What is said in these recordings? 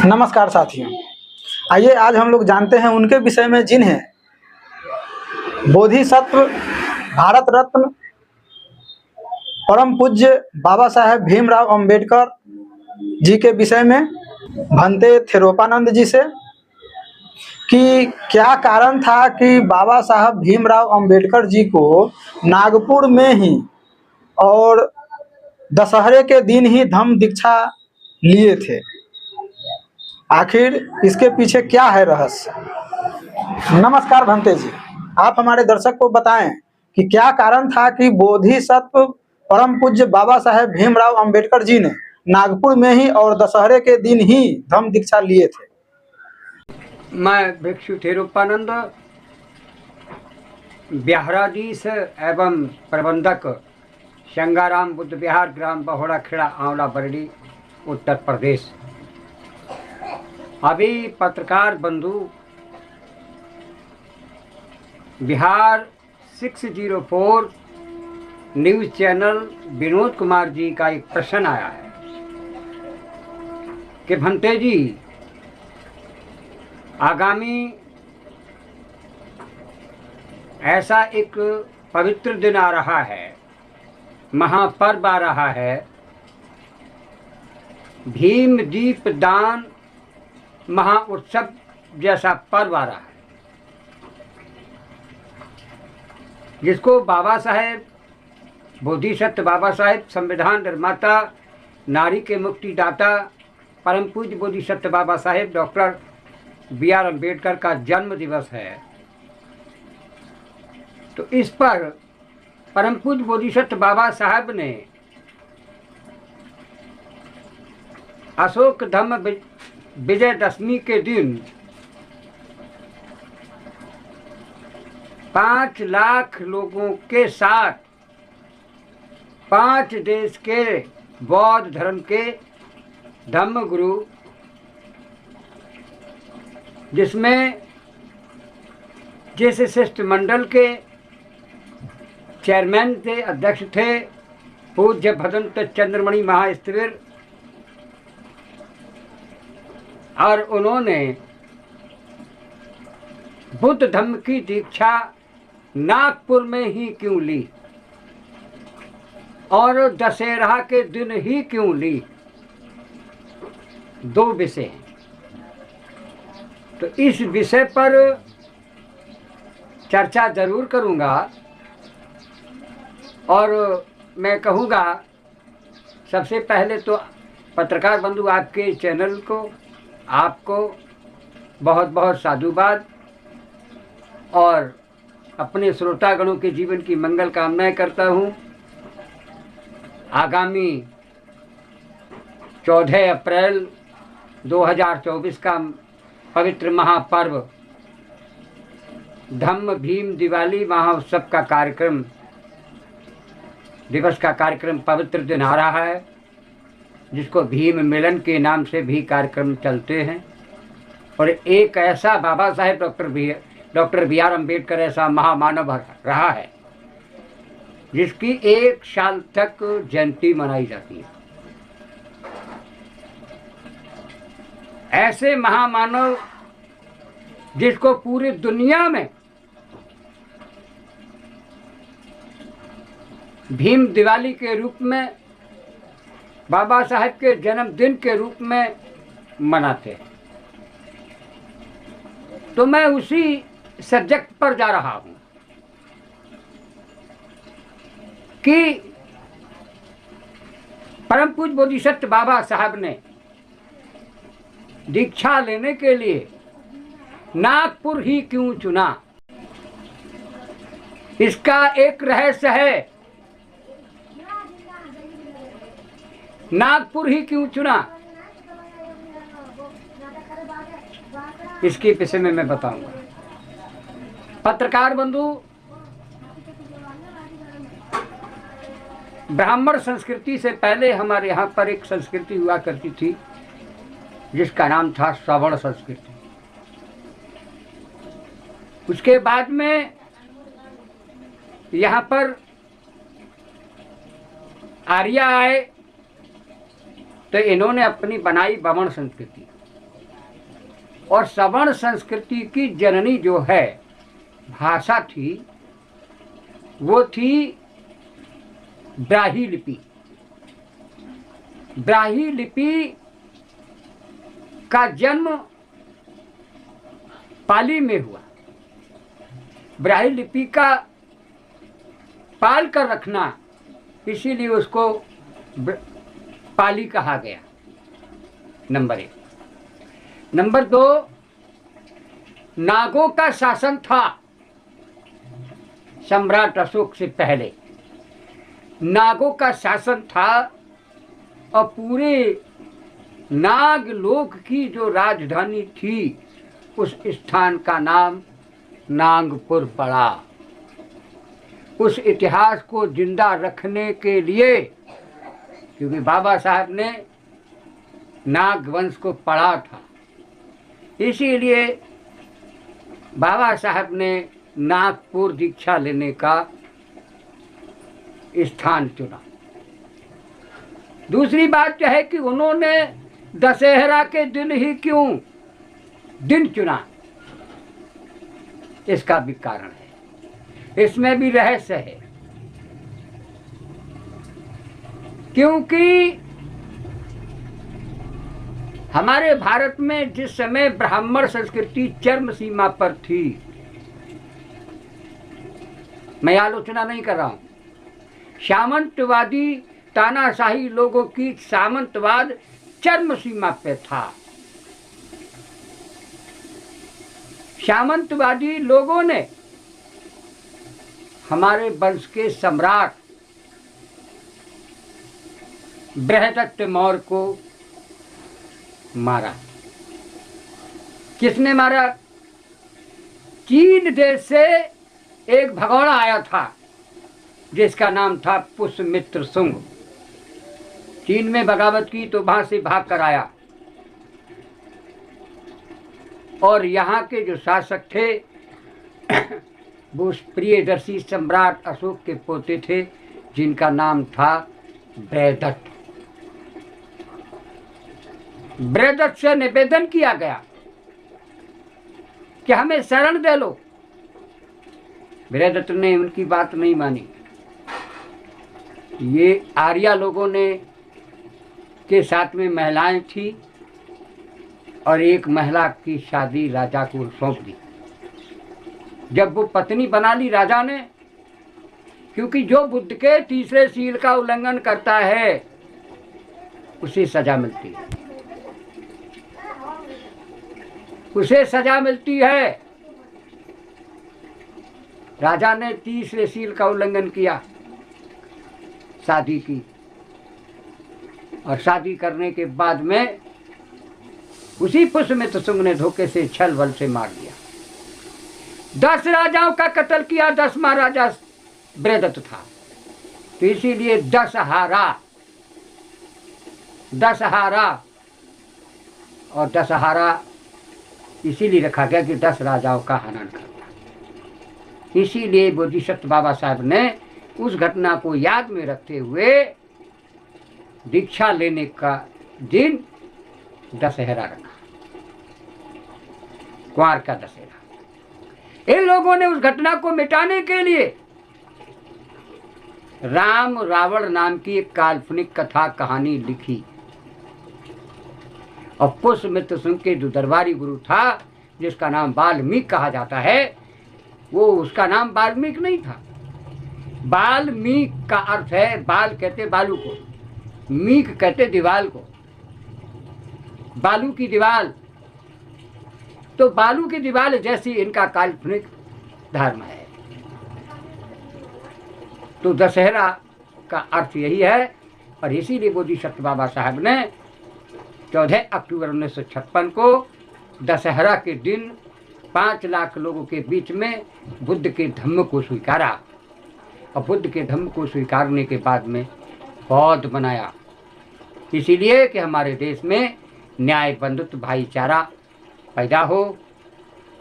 नमस्कार साथियों, आइए आज हम लोग जानते हैं उनके विषय में जिन्हें बोधिसत्व, भारत रत्न, परम पूज्य बाबा साहेब भीमराव अंबेडकर जी के विषय में भंते थेरोपानंद जी से कि क्या कारण था कि बाबा साहब भीमराव अंबेडकर जी को नागपुर में ही और दशहरे के दिन ही धम्म दीक्षा लिए थे। आखिर इसके पीछे क्या है रहस्य। नमस्कार भंते जी, आप हमारे दर्शक को बताएं कि क्या कारण था कि बोधिसत्व परम पूज्य बाबा साहेब भीमराव अंबेडकर जी ने नागपुर में ही और दशहरे के दिन ही धम्म दीक्षा लिए थे। मैं भिक्षु थेरोपानंद, विहाराधीश एवं प्रबंधक, संगाराम बुद्ध विहार, ग्राम बहोड़ा खेड़ा, आंवला बरडी, उत्तर प्रदेश। अभी पत्रकार बंधु बिहार 604 न्यूज़ चैनल विनोद कुमार जी का एक प्रश्न आया है कि भंते जी, आगामी ऐसा एक पवित्र दिन आ रहा है, महापर्व आ रहा है, भीम दीप दान महाउत्सव जैसा पर्व आ रहा है, जिसको बाबा साहेब बोधिसत्व बाबा साहेब, संविधान निर्माता, नारी के मुक्तिदाता, परम पूज्य बोधिसत्व बाबा साहेब डॉक्टर B.R. अम्बेडकर का जन्म दिवस है। तो इस पर परम पूज्य बोधिसत्व बाबा साहब ने अशोक धम्म विजयदशमी के दिन 5 लाख लोगों के साथ 5 देश के बौद्ध धर्म के धम्म गुरु, जिसमें जिस शिष्टमंडल के चेयरमैन थे, अध्यक्ष थे पूज्य भदंत चंद्रमणि महास्थिविर, और उन्होंने बुद्ध धम्म की दीक्षा नागपुर में ही क्यों ली और दशहरा के दिन ही क्यों ली। 2 विषय हैं। तो इस विषय पर चर्चा जरूर करूंगा और मैं कहूँगा, सबसे पहले तो पत्रकार बंधु आपके चैनल को, आपको बहुत बहुत साधुवाद और अपने श्रोतागणों के जीवन की मंगल कामनाएं करता हूं। आगामी 14 अप्रैल 2024 का पवित्र महापर्व धम्म भीम दिवाली महाउत्सव का कार्यक्रम, दिवस का कार्यक्रम, पवित्र दिन आ रहा है, जिसको भीम मिलन के नाम से भी कार्यक्रम चलते हैं। और एक ऐसा बाबा साहेब डॉक्टर B.R. अम्बेडकर ऐसा महामानव रहा है जिसकी 1 साल तक जयंती मनाई जाती है। ऐसे महामानव जिसको पूरी दुनिया में भीम दिवाली के रूप में, बाबा साहेब के जन्मदिन के रूप में मनाते हैं। तो मैं उसी सब्जेक्ट पर जा रहा हूं कि परम पूज्य बोधिसत्व बाबा साहब ने दीक्षा लेने के लिए नागपुर ही क्यों चुना। इसका एक रहस्य है, नागपुर ही क्यों चुना, इसके विषय में मैं बताऊंगा। पत्रकार बंधु, ब्राह्मण संस्कृति से पहले हमारे यहाँ पर एक संस्कृति हुआ करती थी जिसका नाम था सवर्ण संस्कृति। उसके बाद में यहाँ पर आर्य आए तो इन्होंने अपनी बनाई ब्राह्मण संस्कृति। और सवर्ण संस्कृति की जननी जो है भाषा थी वो थी ब्राह्मी लिपि। ब्राह्मी लिपि का जन्म पाली में हुआ। ब्राह्मी लिपि का पाल कर रखना, इसीलिए उसको पाली कहा गया। नंबर 1। नंबर 2, नागों का शासन था सम्राट अशोक से पहले। नागों का शासन था और पूरे नागलोक की जो राजधानी थी उस स्थान का नाम नागपुर पड़ा। उस इतिहास को जिंदा रखने के लिए, क्योंकि बाबा साहब ने नाग वंश को पढ़ा था, इसीलिए बाबा साहब ने नागपुर दीक्षा लेने का स्थान चुना। दूसरी बात यह है कि उन्होंने दशहरा के दिन ही क्यों दिन चुना, इसका भी कारण है, इसमें भी रहस्य है। क्योंकि हमारे भारत में जिस समय ब्राह्मण संस्कृति चरम सीमा पर थी, मैं आलोचना नहीं कर रहा हूं, सामंतवादी तानाशाही लोगों की सामंतवाद चरम सीमा पे था। सामंतवादी लोगों ने हमारे वंश के सम्राट बृहदत्त मौर्य को मारा। किसने मारा? चीन देश से एक भगोड़ा आया था जिसका नाम था पुष्यमित्र शुंग। चीन में बगावत की तो वहां से भाग कर आया और यहाँ के जो शासक थे वो प्रियदर्शी सम्राट अशोक के पोते थे जिनका नाम था बृहदत्त। बृहदत्त से निवेदन किया गया कि हमें शरण दे लो। बृहदत्त ने उनकी बात नहीं मानी। ये आर्या लोगों ने के साथ में महिलाएं थी और एक महिला की शादी राजा को सौंप दी। जब वो पत्नी बना ली राजा ने, क्योंकि जो बुद्ध के तीसरे शील का उल्लंघन करता है उसे सजा मिलती है, उसे सजा मिलती है। राजा ने तीसरे शील का उल्लंघन किया, शादी की, और शादी करने के बाद में उसी पुष्यमित्र शुंग ने धोखे से छल बल से मार दिया। 10 राजाओं का कत्ल किया, 10वां राजा बृहदत्त था। तो इसीलिए दशहरा और दशहरा इसीलिए रखा गया कि 10 राजाओं का हनन करना। इसीलिए बोधिसत्व बाबा साहब ने उस घटना को याद में रखते हुए दीक्षा लेने का दिन दशहरा रखा, कुंवार का दशहरा। इन लोगों ने उस घटना को मिटाने के लिए राम रावण नाम की एक काल्पनिक कथा कहानी लिखी और पुष्यमित्र शुंग के जो दरबारी गुरु था जिसका नाम वाल्मीकि कहा जाता है, वो उसका नाम वाल्मीकि नहीं था। वाल्मीकि का अर्थ है, बाल कहते बालू को, मीक कहते दीवाल को, बालू की दीवाल। तो बालू की दीवाल जैसी इनका काल्पनिक धर्म है। तो दशहरा का अर्थ यही है और इसीलिए बोधिसत्व बाबा साहब ने 14 अक्टूबर 1956 को दशहरा के दिन 5 लाख लोगों के बीच में बुद्ध के धम्म को स्वीकारा और बुद्ध के धम्म को स्वीकारने के बाद में बौद्ध बनाया। इसीलिए कि हमारे देश में न्याय, बंधुत्व, भाईचारा पैदा हो,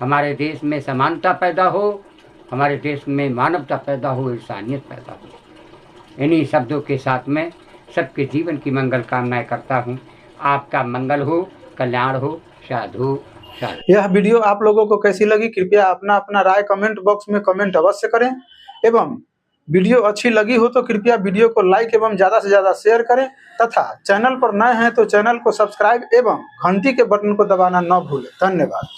हमारे देश में समानता पैदा हो, हमारे देश में मानवता पैदा हो, इंसानियत पैदा हो। इन्हीं शब्दों के साथ में सबके जीवन की मंगल कामनाएं करता हूँ। आपका मंगल हो, कल्याण हो, साधु। यह वीडियो आप लोगों को कैसी लगी कृपया अपना अपना राय कमेंट बॉक्स में कमेंट अवश्य करें एवं वीडियो अच्छी लगी हो तो कृपया वीडियो को लाइक एवं ज़्यादा से ज़्यादा शेयर करें तथा चैनल पर नए हैं तो चैनल को सब्सक्राइब एवं घंटी के बटन को दबाना न भूलें। धन्यवाद।